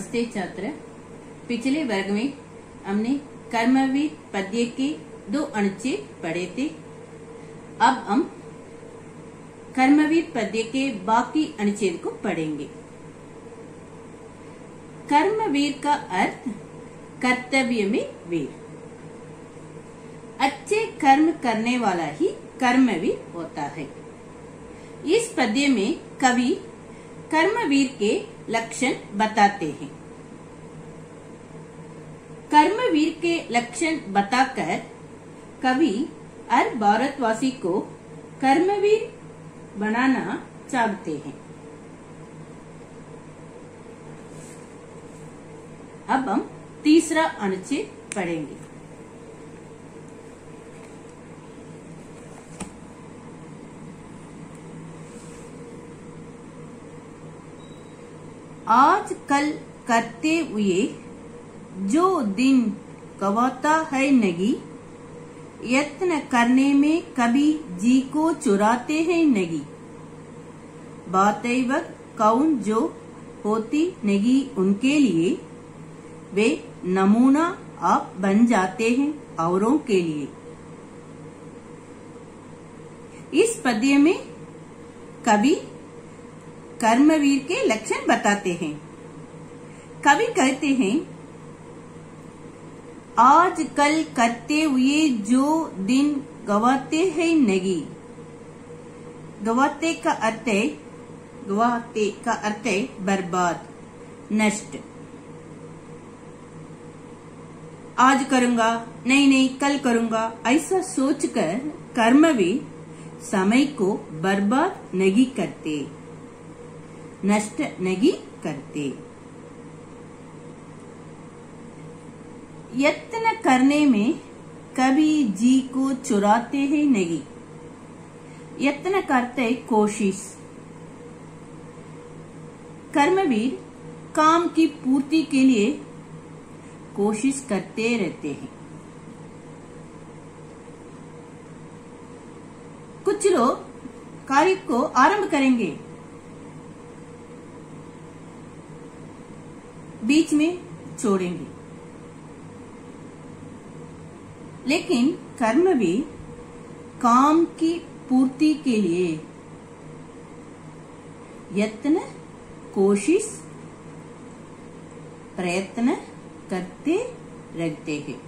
नमस्ते छात्र। पिछले वर्ग में हमने कर्मवीर पद्य के 2 अनुच्छेद पढ़े थे। अब हम कर्मवीर पद्य के बाकी अनुच्छेद को पढ़ेंगे। कर्मवीर का अर्थ कर्तव्य में वीर। अच्छे कर्म करने वाला ही कर्मवीर होता है। इस पद्य में कवि कर्मवीर के लक्षण बताते हैं। कर्मवीर के लक्षण बताकर कवि हर भारतवासी को कर्मवीर बनाना चाहते हैं। अब हम तीसरा अनुच्छेद पढ़ेंगे। आज कल करते हुए जो दिन गवाता है नगी, यत्न करने में कभी जी को चुराते हैं नगी। बातैव कौन जो होती नगी उनके लिए, वे नमूना आप बन जाते हैं औरों के लिए। इस पद्य में कवि कर्मवीर के लक्षण बताते हैं। कवि कहते हैं, आज कल करते हुए जो दिन गवाते हैं नगी। गवाते का अर्थ है बर्बाद, नष्ट। आज करूंगा, नहीं कल करूंगा, ऐसा सोचकर कर्मवीर समय को बर्बाद नहीं करते, नष्ट नहीं करते। यत्न करने में कभी जी को चुराते हैं नहीं। यत्न करते कोशिश। कर्मवीर काम की पूर्ति के लिए कोशिश करते रहते हैं। कुछ लोग कार्य को आरंभ करेंगे, बीच में छोड़ेंगे, लेकिन कर्मवीर काम की पूर्ति के लिए यत्न, कोशिश, प्रयत्न करते रहते हैं।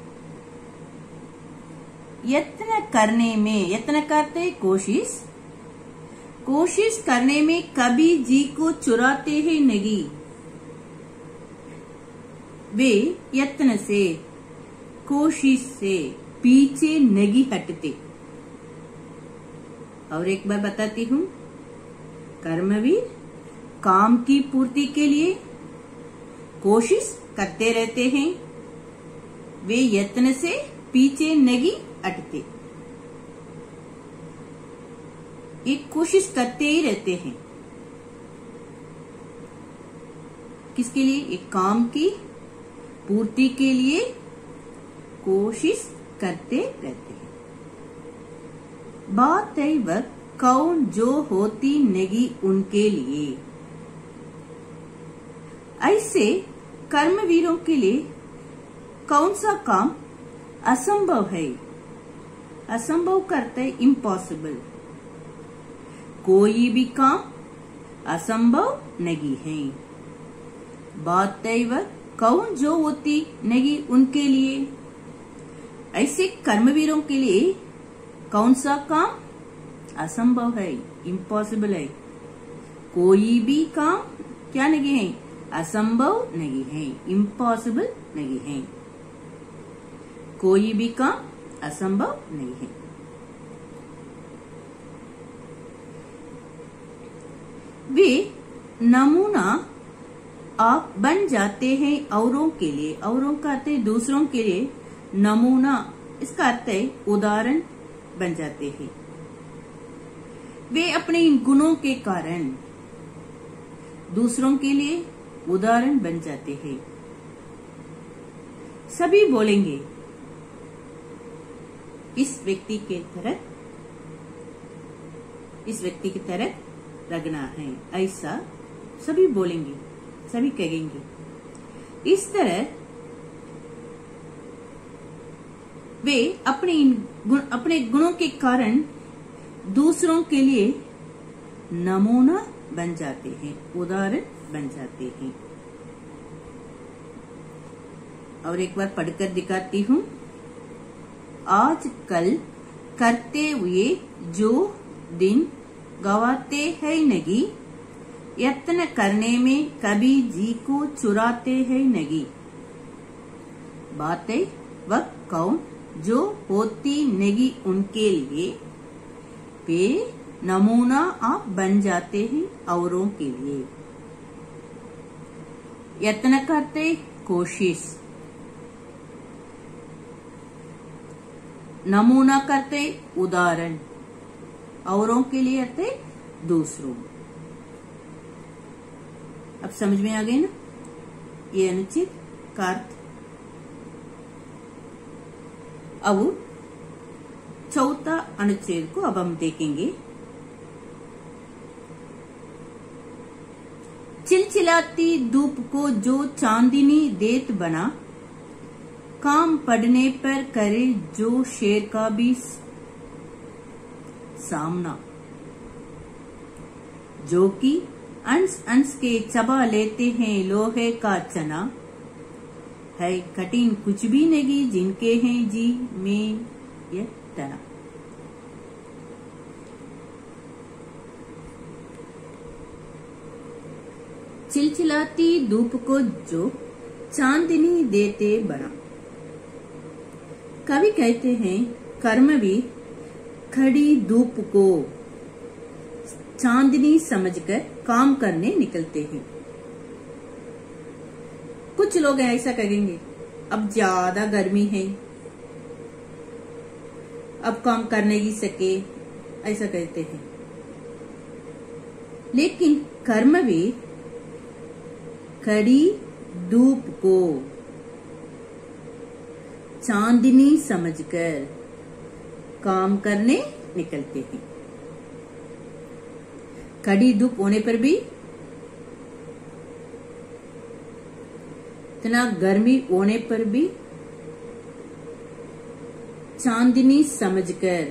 यत्न करने में, यत्न करते कोशिश करने में कभी जी को चुराते हैं नहीं। वे यत्न से, कोशिश से पीछे नहीं हटते। और एक बार बताती हूँ, कर्मवीर काम की पूर्ति के लिए कोशिश करते रहते हैं। वे यत्न से पीछे नहीं हटते, एक कोशिश करते ही रहते हैं। किसके लिए? एक काम की पूर्ति के लिए कोशिश करते रहते हैं। बातैव कौन जो होती नगी उनके लिए। ऐसे कर्मवीरों के लिए कौन सा काम असंभव है? असंभव करते इम्पॉसिबल। कोई भी काम असंभव नहीं है। बातैव कौन जो होती नगी उनके लिए। ऐसे कर्मवीरों के लिए कौन सा काम असंभव है, इम्पॉसिबल है। कोई भी काम क्या नहीं है? असंभव नहीं है, इम्पॉसिबल नहीं है। कोई भी काम असंभव नहीं है। वे नमूना आप बन जाते हैं औरों के लिए। औरों का अर्थ है दूसरों के लिए। नमूना इसका अर्थ है उदाहरण बन जाते हैं। वे अपने इन गुणों के कारण दूसरों के लिए उदाहरण बन जाते हैं। सभी बोलेंगे, इस व्यक्ति की तरह लगना है, ऐसा सभी बोलेंगे, सभी कहेंगे। इस तरह वे अपने गुणों के कारण दूसरों के लिए नमूना बन जाते हैं, उदाहरण बन जाते हैं। और एक बार पढ़कर दिखाती हूँ। आजकल करते हुए जो दिन गवाते हैं नगी, यत्न करने में कभी जी को चुराते हैं नगी। बातें वह कौन जो होती नगी उनके लिए, वे नमूना आप बन जाते हैं औरों के लिए। यत्न करते कोशिश, नमूना करते उदाहरण, औरों के लिए आते दूसरों। अब समझ में आ गए ना ये अनुच्छेद का अर्थ। अब चौथा अनुच्छेद को अब हम देखेंगे। चिलचिलाती धूप को जो चांदनी देत बना, काम पड़ने पर करे जो शेर का भी सामना। जो कि अंश अंश के चबा लेते हैं लोहे का चना, है कठिन कुछ भी नहीं जिनके हैं जी में ये तना। चिलचिलाती धूप को जो चांदनी देते बना। कवि कहते हैं कर्मवीर खड़ी धूप को चांदनी समझकर काम करने निकलते हैं। कुछ लोग ऐसा करेंगे, अब ज्यादा गर्मी है, अब काम कर नहीं सके, ऐसा कहते हैं। लेकिन कर्मवीर खड़ी धूप को चांदनी समझकर काम करने निकलते हैं। कड़ी धूप होने पर भी, इतना गर्मी होने पर भी चांदनी समझकर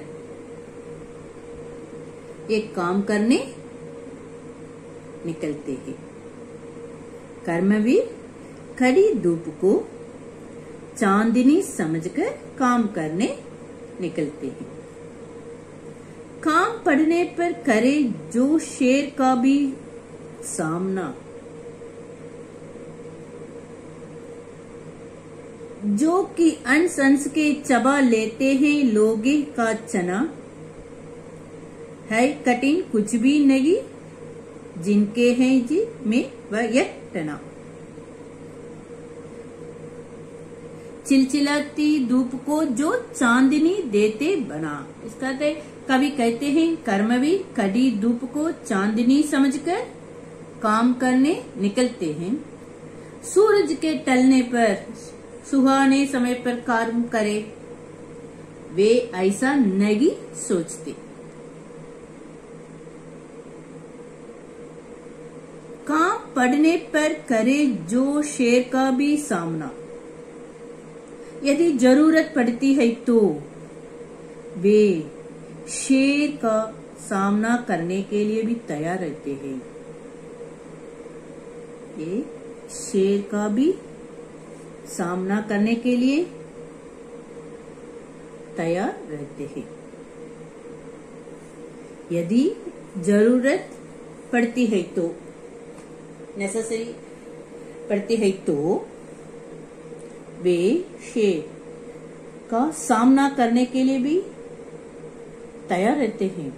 एक काम करने निकलते हैं। कर्मवीर खड़ी धूप को चांदनी समझकर काम करने निकलते हैं। काम पड़ने पर करे जो शेर का भी सामना। जो कि अंश अंश के चबा लेते हैं लोगे का चना, है कठिन कुछ भी नहीं जिनके हैं जी में वह यत्ना। चिलचिलाती धूप को जो चांदनी देते बना। इसका अर्थ कवि कहते हैं कर्मवीर कड़ी धूप को चांदनी समझकर काम करने निकलते हैं। सूरज के टलने पर सुहाने समय पर काम करे, वे ऐसा नहीं सोचते। काम पड़ने पर करे जो शेर का भी सामना। यदि जरूरत पड़ती है तो वे शेर का सामना करने के लिए भी तैयार रहते हैं। ये शेर का भी सामना करने के लिए तैयार रहते हैं। यदि जरूरत पड़ती है तो, नेसेसरी पड़ती है तो वे शेर का सामना करने के लिए भी तैयार रहते हैं।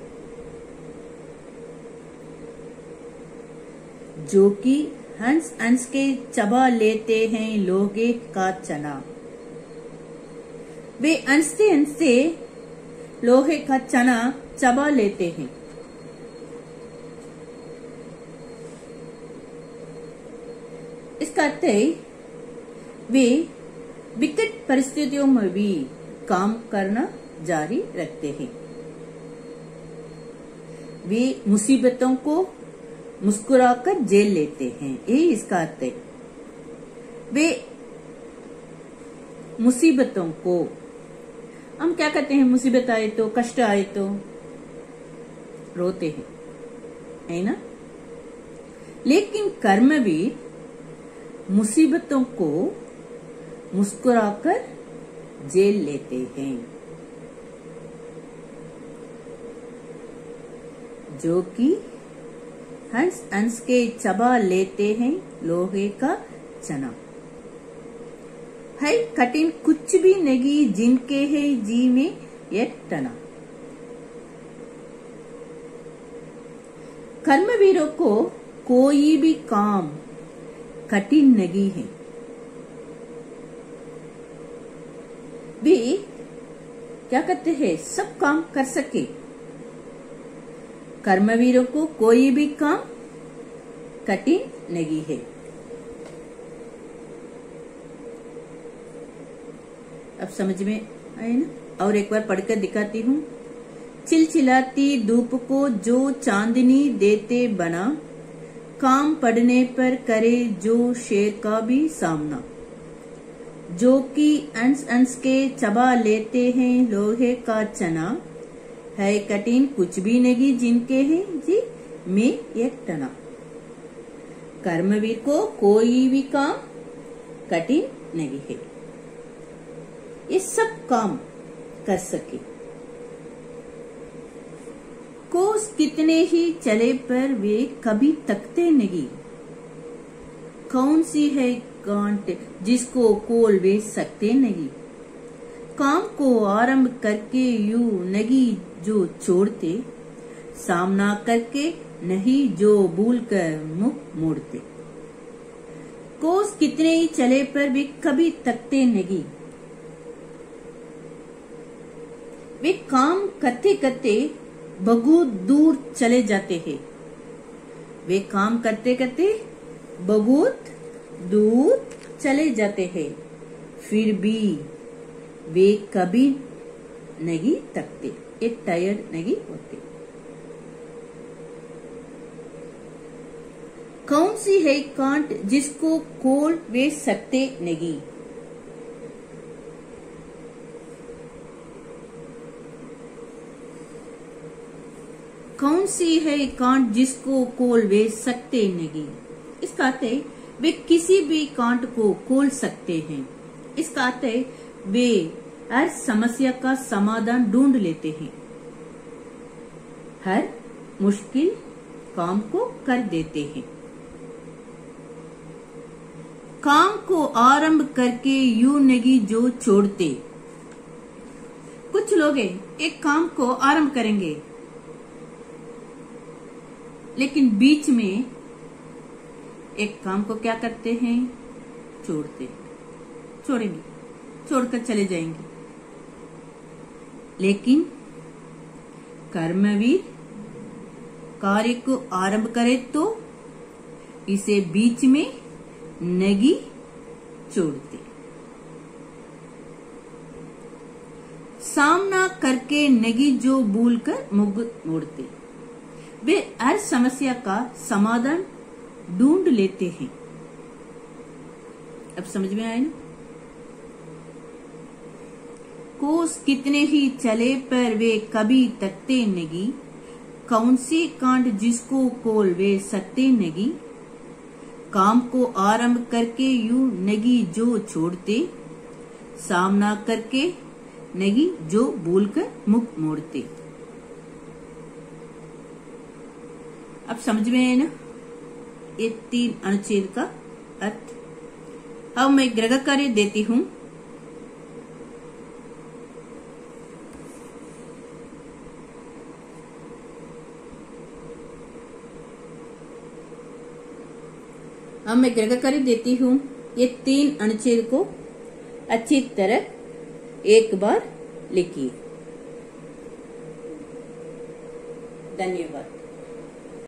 जो कि हंस हंस के चबा लेते हैं लोगे का चना। वे हंसते हंसते लोहे का चना चबा लेते हैं। इसका अर्थ है वे विकट परिस्थितियों में भी काम करना जारी रखते हैं। वे मुसीबतों को मुस्कुराकर झेल लेते हैं। यही इसका अर्थ है। वे मुसीबतों को, हम क्या कहते हैं, मुसीबत आए तो, कष्ट आए तो रोते हैं, है ना। लेकिन कर्मवीर मुसीबतों को मुस्कुराकर झेल लेते हैं, जो कि हंस हंस के चबा लेते हैं लोहे का चना। है कठिन कुछ भी नहीं जिनके है जी में एक तना। कर्मवीरों को कोई भी काम कठिन नहीं है। वे क्या कहते हैं, सब काम कर सके। कर्मवीरों को कोई भी काम कठिन नहीं है। अब समझ में आए ना। और एक बार पढ़कर दिखाती हूँ। चिलचिलाती धूप को जो चांदनी देते बना, काम पड़ने पर करे जो शेर का भी सामना, जो कि अंश अंश के चबा लेते हैं लोहे का चना। है कठिन कुछ भी नहीं जिनके है जी में एक तना। कर्मवीर को कोई भी काम कठिन नहीं है, ये सब काम कर सके। कोस कितने ही चले पर वे कभी तकते नहीं। कौन सी है गांठ जिसको कोल वे सकते नहीं। काम को आरंभ करके यूं नहीं जो छोड़ते, सामना करके नहीं जो भूल कर मुख मोड़ते। कोस कितने ही चले पर वे कभी तकते नहीं। वे काम करते करते बहुत दूर चले जाते हैं। वे काम करते करते बहुत दूर चले जाते हैं, फिर भी वे कभी नहीं थकते, एक टायर्ड नहीं होते। कौन सी है कांट जिसको खोल वे सकते नहीं। कौन सी है कांट जिसको खोल वे सकते नहीं। इसका अर्थ है वे किसी भी कांट को खोल सकते हैं। इसका अर्थ है वे हर समस्या का समाधान ढूंढ लेते हैं, हर मुश्किल काम को कर देते हैं। काम को आरंभ करके यूं नहीं जो छोड़ते। कुछ लोग एक काम को आरंभ करेंगे लेकिन बीच में एक काम को क्या करते हैं, छोड़ेंगे, छोड़कर चले जाएंगे। लेकिन कर्मवीर कार्य को आरंभ करे तो इसे बीच में नहीं छोड़ते। सामना करके नहीं जो भूलकर मुख मोड़ते। वे हर समस्या का समाधान ढूंढ लेते हैं। अब समझ में आया ना। कोस कितने ही चले पर वे कभी तकते नहीं। कौन सी कांट जिसको खोल वे सकते नहीं। काम को आरंभ करके यूं नहीं जो छोड़ते, सामना करके नहीं जो भूलकर मुख मोड़ते। अब समझ में आए ना ये 3 अनुच्छेद का अर्थ। अब मैं गृह कार्य देती हूं। अब मैं गृह कार्य देती हूं। ये 3 अनुच्छेद को अच्छी तरह एक बार लिखिए। धन्यवाद।